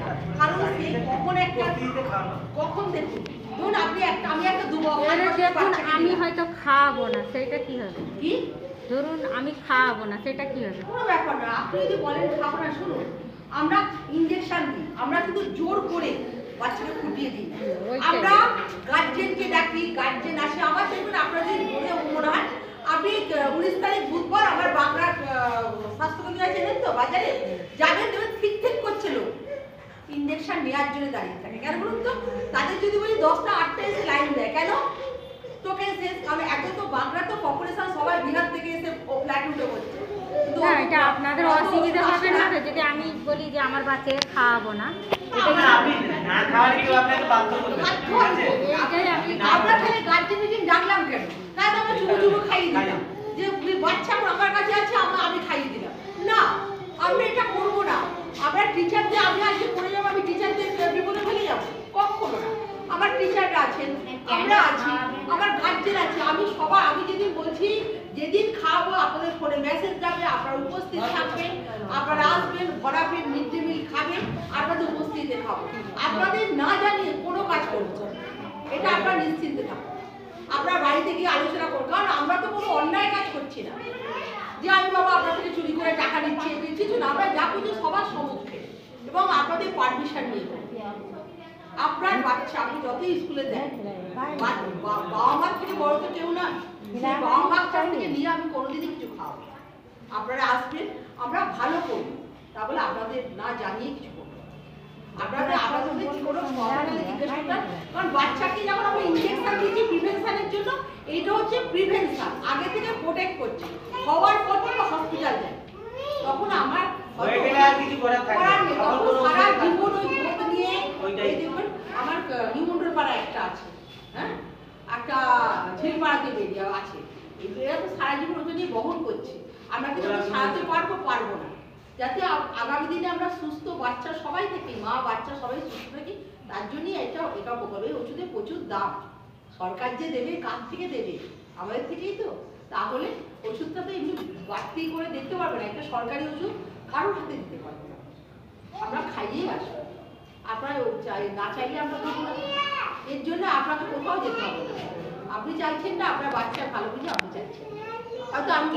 না, কারণ সে কখন দেখুন ধরুন আপনি আমি একটা আমি হয়তো খাওয়াবো না, সেটা কি হবে? কি ধরুন আমি খাওয়াবো না, সেটা কি হবে? কোনো ব্যাপার না। আপনি যদি বলেন খাবো না, শুনুন আমরা ইনজেকশন দিই, আমরা কিন্তু জোর করে বাচ্চাকে ফুটিয়ে দিই। আমরা গার্জেনকে ডাকি, গার্জেন আসে। আমার দেখবেন আপনারা যদি মনে হয় আপনি 19 তারিখ বুধবার আমার বাংলার স্বাস্থ্যকেন্দ্র চেনেন তো, বাজারে যাবেন দেখবেন ঠিক করছে লোক ইনজেকশন নেওয়ার জন্য দাঁড়িয়ে থাকে। কেন বলুন তো? তাদের যদি বলি 10টা 8টা এসে লাইন দেয়, কেন? টোকেন শেষ। কারণ এত তো বাংলা তো পপুলেশন সবাই বিহার থেকে এসে প্ল্যাটুনটা করছে। না, এটা আপনাদের অসুবিধা হবে না তো যদি আমি বলি যে আমার বাচ্চাকে খাওয়াবো না? আমরা খালি গার্জেন মিটিং ডাকলাম কেন? তাই তো আমরা চুমু খাইয়ে দিলাম যে বাচ্চা আমার কাছে আছে, আমি খাইয়ে দিলাম না। আমরা এটা করবো না। আমরা টিচারদের, আমি আজকে পড়ে যাবো, আমি টিচারদের বিপদে ফেলে যাবো? কখনো না। আমার টিচাররা আছেন, আমরা আছি, আমার গার্জেন আছে। আমি যেদিন বলছি যেদিন খাওয়াবো আপনাদের ফোনে মেসেজ যাবে, আপনারা উপস্থিত থাকবেন, আপনারা আসবেন, ভরাবেন, মিড ডে মিল খাবেন, আপনাদের উপস্থিতিতে খাবো। আপনাদের না জানিয়ে কোনো কাজ করবো, এটা আপনারা নিশ্চিন্তে থাকুন। আপনারা বাড়িতে গিয়ে আলোচনা করুন, কারণ আমরা তো কোনো অন্যায় কাজ করছি না যে আমি বাবা আপনার থেকে চুরি করে টাকা নিচ্ছি, কিছু না। আমরা যা কিছু সবার সম্মুখে এবং আপনাদের পারমিশন নিয়ে আপনার বাচ্চা আপনি যতই স্কুলে দেন, বাবা মার থেকে বড় তো কেউ না। বাবা মার কাছ থেকে নিয়ে আমি কোনোদিনই কিছু খাওয়াবো। আপনারা আসবেন, আমরা ভালো করবো, তাহলে আপনাদের না জানিয়ে কিছু করবো। আপনাদের কোনো জিজ্ঞেস করবেন, কারণ বাচ্চাকে যখন আমরা ইনজেকশন দিচ্ছি প্রিভেনশনের জন্য, এইটা হচ্ছে প্রিভেনশন, আগে থেকে প্রোটেক্ট করছে। হওয়ার পর তো হসপিটাল যায়, তখন আমার সারা জীবন ওই গ্রোথ নিয়ে দেখবেন। আমার নিউমন্ডল পাড়া একটা আছে, হ্যাঁ, একটা ঝিলপাড়াতে বেরিয়ে আছে, এরা তো সারা জীবন ওটা নিয়ে বহন করছে। আমরা কিন্তু সারাতে পারবো না। যাতে আগামী দিনে আমরা সুস্থ বাচ্চা সবাই থাকি, মা বাচ্চা সবাই সুস্থ থাকি, তার জন্যই এটা প্রকল্প। এই ওষুধের প্রচুর দাম, সরকার যে দেবে কার থেকে দেবে? আমাদের থেকেই তো। তাহলে ওষুধটা তো এমনি বাড়তি করে দেখতে পারবে না, একটা সরকারি ওষুধ কারোর হাতে দিতে পারবে না, আমরা খাইয়েই আসবো। আপনারা না চাইলে আমরা দেবো না। এর জন্য আপনাকে কোথাও যেতে হবে না। আপনি চাইছেন না, আপনার বাচ্চা ভালো বুঝে আপনি চাইছেন, হয়তো আমি